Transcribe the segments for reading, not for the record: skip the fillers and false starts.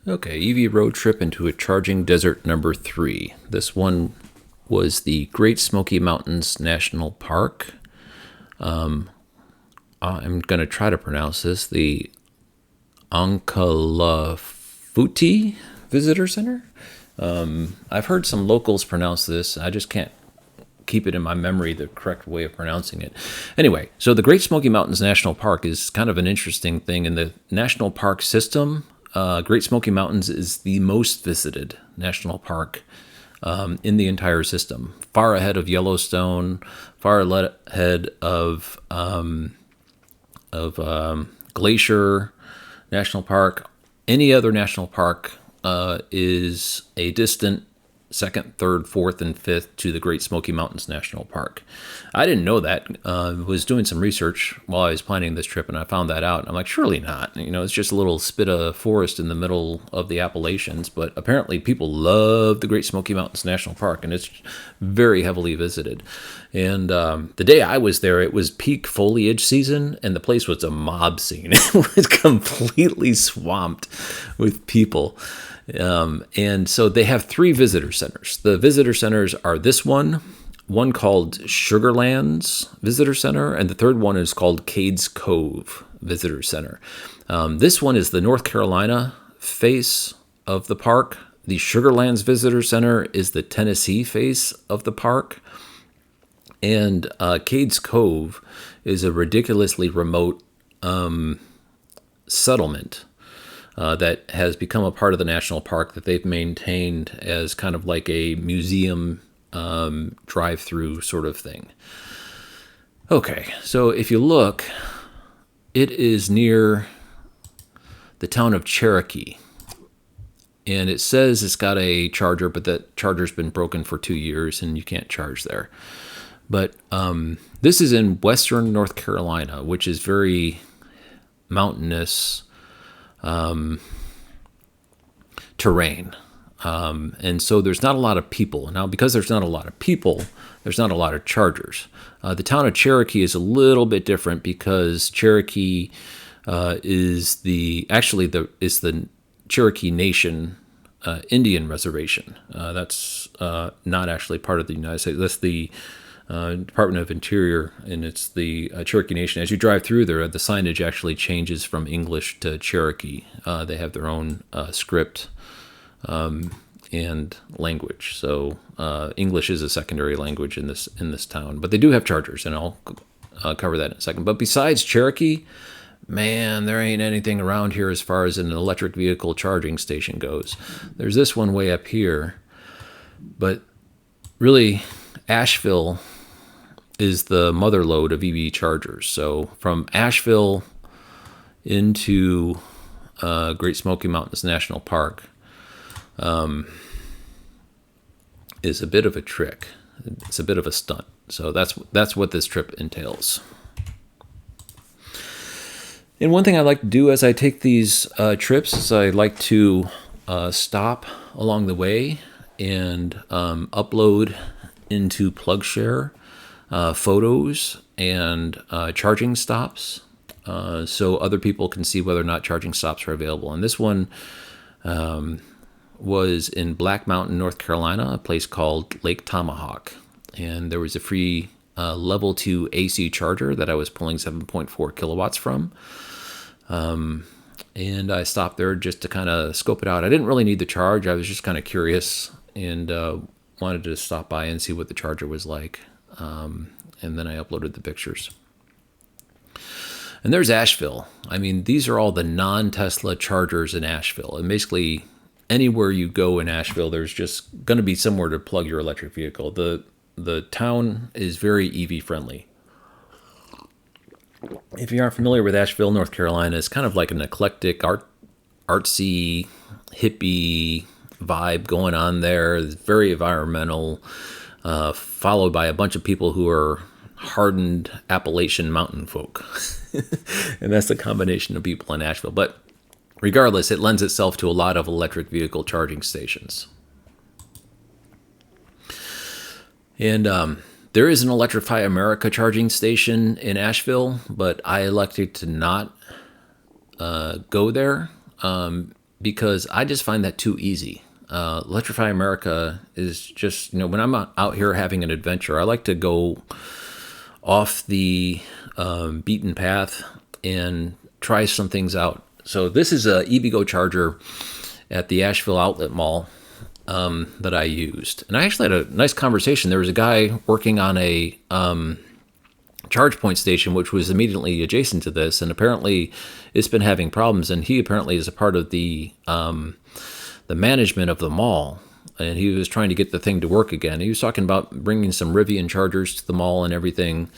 Okay, EV road trip into a charging desert number 3. This one was the Great Smoky Mountains National Park. I'm going to try to pronounce this. The Oconalftee Visitor Center. I've heard some locals pronounce this. I just can't keep it in my memory the correct way of pronouncing it. Anyway, so the Great Smoky Mountains National Park is kind of an interesting thing. In the national park system, Great Smoky Mountains is the most visited national park in the entire system, far ahead of Yellowstone, far ahead of Glacier National Park. Any other national park is a distant second, third, fourth, and fifth to the Great Smoky Mountains National Park. I didn't know that. Was doing some research while I was planning this trip, and I found that out. I'm like, surely not. It's just a little spit of forest in the middle of the Appalachians, but apparently people love the Great Smoky Mountains National Park, and it's very heavily visited. And the day I was there, it was peak foliage season, and the place was a mob scene. It was completely swamped with people. And so they have 3 visitor centers. The visitor centers are this one called Sugarlands Visitor Center, and the third one is called Cades Cove Visitor Center. This one is the North Carolina face of the park. The Sugarlands Visitor Center is the Tennessee face of the park. And Cades Cove is a ridiculously remote settlement that has become a part of the national park that they've maintained as kind of like a museum drive-through sort of thing. Okay, so if you look, it is near the town of Cherokee. And it says it's got a charger, but that charger's been broken for 2 years and you can't charge there. But this is in western North Carolina, which is very mountainous terrain. And so there's not a lot of people. Now, because there's not a lot of people, there's not a lot of chargers. The town of Cherokee is a little bit different because Cherokee is the Cherokee Nation Indian Reservation. That's not actually part of the United States. That's the Department of Interior, and it's the Cherokee Nation. As you drive through there, the signage actually changes from English to Cherokee. They have their own script and language. So English is a secondary language in this town, but they do have chargers, and I'll cover that in a second. But besides Cherokee, man, there ain't anything around here as far as an electric vehicle charging station goes. There's this one way up here, but really, Asheville is the mother lode of EV chargers. So from Asheville into Great Smoky Mountains National Park is a bit of a trick. It's a bit of a stunt. So that's what this trip entails. And one thing I like to do as I take these trips is I like to stop along the way and upload into PlugShare photos and charging stops so other people can see whether or not charging stops are available. And this one was in Black Mountain, North Carolina, a place called Lake Tomahawk. And there was a free level 2 AC charger that I was pulling 7.4 kilowatts from. And I stopped there just to kind of scope it out. I didn't really need the charge. I was just kind of curious and wanted to stop by and see what the charger was like. And then I uploaded the pictures. And there's Asheville. I mean, these are all the non-Tesla chargers in Asheville. And basically, anywhere you go in Asheville, there's just going to be somewhere to plug your electric vehicle. The town is very EV friendly. If you aren't familiar with Asheville, North Carolina, it's kind of like an eclectic, artsy, hippie vibe going on there. It's very environmental, followed by a bunch of people who are hardened Appalachian mountain folk. And that's the combination of people in Asheville. But regardless, it lends itself to a lot of electric vehicle charging stations. And there is an Electrify America charging station in Asheville, but I elected to not go there because I just find that too easy. Electrify America is just, when I'm out here having an adventure, I like to go off the beaten path and try some things out. So this is a EVgo charger at the Asheville Outlet Mall that I used. And I actually had a nice conversation. There was a guy working on a charge point station, which was immediately adjacent to this. And apparently it's been having problems. And he apparently is a part of the management of the mall. And he was trying to get the thing to work again. He was talking about bringing some Rivian chargers to the mall and everything.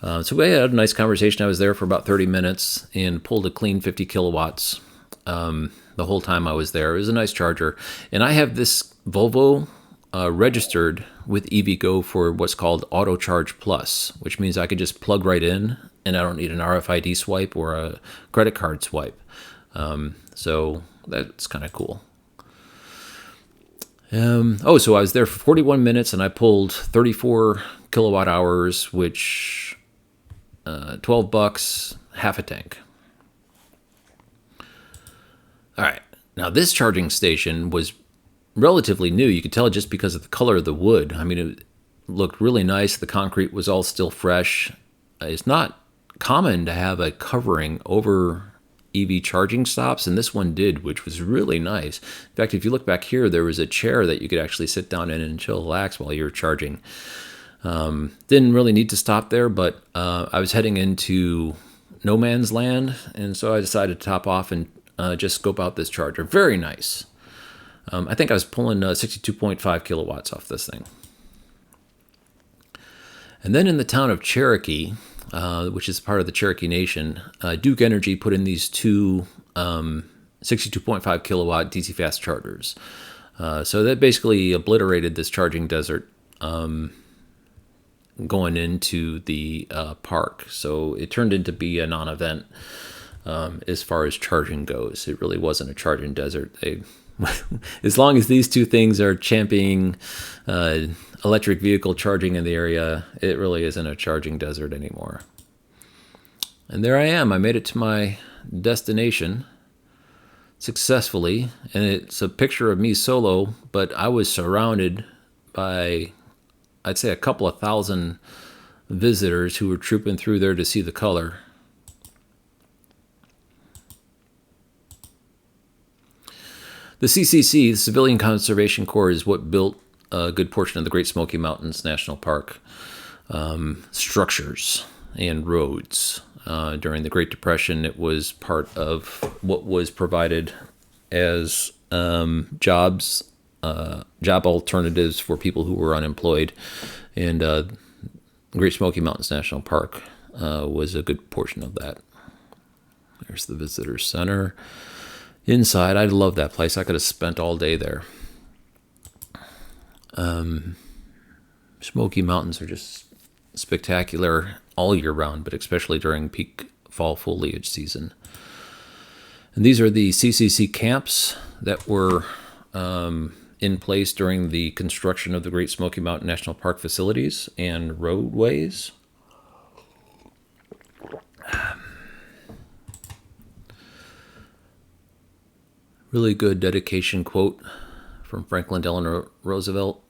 So we had a nice conversation. I was there for about 30 minutes and pulled a clean 50 kilowatts the whole time I was there. It was a nice charger. And I have this Volvo registered with EVgo for what's called Auto Charge Plus, which means I could just plug right in and I don't need an RFID swipe or a credit card swipe. So that's kind of cool. So I was there for 41 minutes and I pulled 34 kilowatt hours, which $12, half a tank. All right. Now this charging station was relatively new. You could tell just because of the color of the wood. I mean, it looked really nice. The concrete was all still fresh. It's not common to have a covering over EV charging stops, and this one did, which was really nice. In fact, if you look back here, there was a chair that you could actually sit down in and chillax while you were charging. Didn't really need to stop there, but I was heading into no man's land, and so I decided to top off and just scope out this charger. Very nice. I think I was pulling 62.5 kilowatts off this thing. And then in the town of Cherokee, which is part of the Cherokee Nation, Duke Energy put in these two 62.5 kilowatt DC fast chargers. So that basically obliterated this charging desert going into the park. So it turned into be a non-event as far as charging goes. It really wasn't a charging desert. As long as these two things are championing electric vehicle charging in the area, it really isn't a charging desert anymore. And there I am. I made it to my destination successfully, and it's a picture of me solo, but I was surrounded by, I'd say, a couple of thousand visitors who were trooping through there to see the color. The CCC, the Civilian Conservation Corps, is what built a good portion of the Great Smoky Mountains National Park structures and roads. During the Great Depression, it was part of what was provided as job alternatives for people who were unemployed. And Great Smoky Mountains National Park was a good portion of that. There's the visitor center. Inside, I love that place. I could have spent all day there. Smoky Mountains are just spectacular all year round, but especially during peak fall foliage season. And these are the CCC camps that were in place during the construction of the Great Smoky Mountain National Park facilities and roadways. Really good dedication quote from Franklin Delano Roosevelt.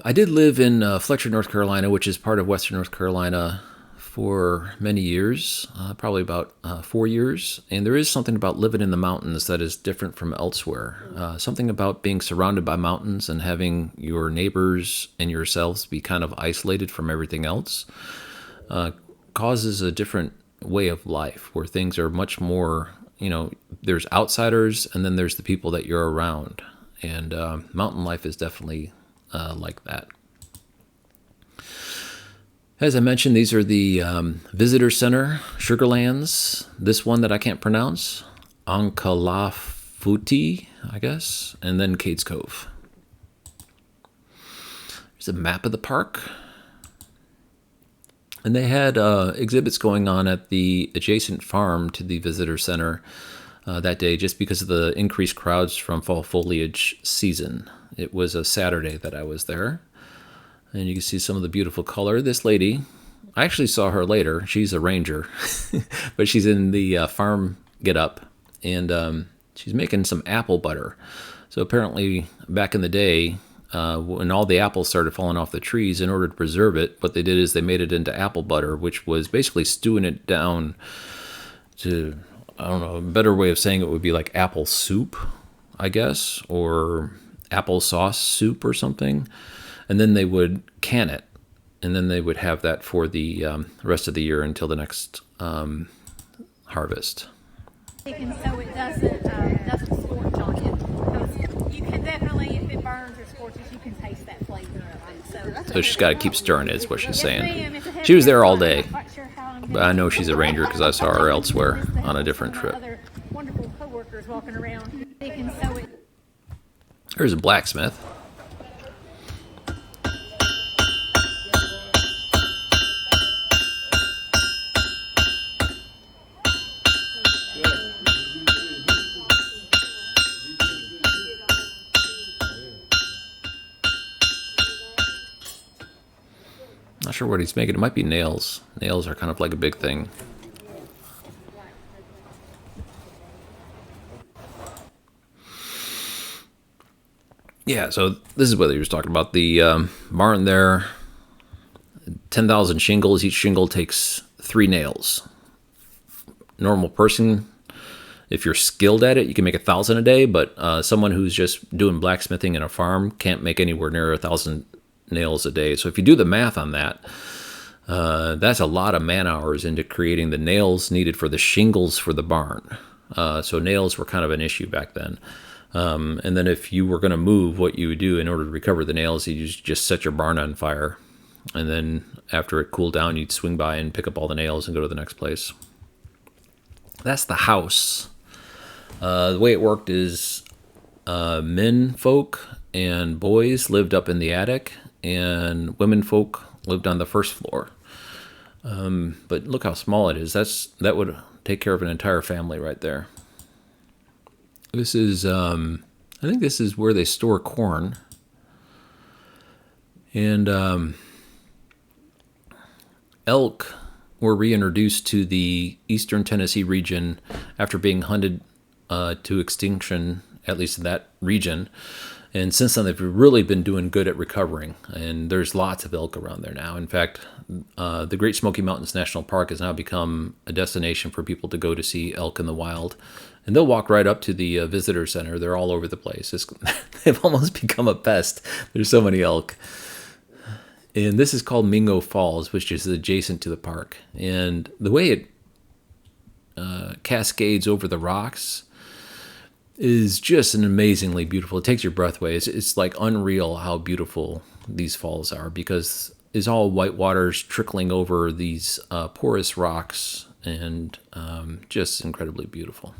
I did live in Fletcher, North Carolina, which is part of Western North Carolina, for many years, probably about 4 years. And there is something about living in the mountains that is different from elsewhere. Something about being surrounded by mountains and having your neighbors and yourselves be kind of isolated from everything else causes a different way of life where things are much more, there's outsiders and then there's the people that you're around. And mountain life is definitely like that. As I mentioned, these are the visitor center, Sugarlands. This one that I can't pronounce, Oconalftee, I guess, and then Cades Cove. There's a map of the park. And they had exhibits going on at the adjacent farm to the visitor center that day just because of the increased crowds from fall foliage season. It was a Saturday that I was there. And you can see some of the beautiful color. This lady, I actually saw her later. She's a ranger, but she's in the farm get up, and she's making some apple butter. So apparently back in the day, when all the apples started falling off the trees, in order to preserve it, what they did is they made it into apple butter, which was basically stewing it down to, I don't know, a better way of saying it would be like apple soup, I guess, or applesauce soup or something. And then they would can it, and then they would have that for the rest of the year until the next harvest. So it doesn't scorch on you. Because you can definitely, if it burns or scorches, you can taste that flavor. So she's got to keep stirring it, is what she's saying. She was there all day, but I know she's a ranger because I saw her elsewhere on a different trip. Other wonderful coworkers walking around. There's a blacksmith. Not sure what he's making. It might be nails. Nails are kind of like a big thing. Yeah, so this is what he was talking about. The barn there, 10,000 shingles. Each shingle takes 3 nails. Normal person, if you're skilled at it, you can make 1,000 a day, but someone who's just doing blacksmithing in a farm can't make anywhere near 1,000 nails a day. So if you do the math on that, that's a lot of man hours into creating the nails needed for the shingles for the barn. So nails were kind of an issue back then. And then if you were going to move, what you would do in order to recover the nails, you just set your barn on fire. And then after it cooled down, you'd swing by and pick up all the nails and go to the next place. That's the house. The way it worked is men folk and boys lived up in the attic, and women folk lived on the first floor. But look how small it is. That would take care of an entire family right there. This is, I think this is where they store corn. And elk were reintroduced to the eastern Tennessee region after being hunted to extinction, at least in that region. And since then, they've really been doing good at recovering. And there's lots of elk around there now. In fact, the Great Smoky Mountains National Park has now become a destination for people to go to see elk in the wild. And they'll walk right up to the visitor center. They're all over the place. They've almost become a pest. There's so many elk. And this is called Mingo Falls, which is adjacent to the park. And the way it cascades over the rocks is just an amazingly beautiful. It takes your breath away. It's like unreal how beautiful these falls are, because it's all white waters trickling over these porous rocks, and just incredibly beautiful.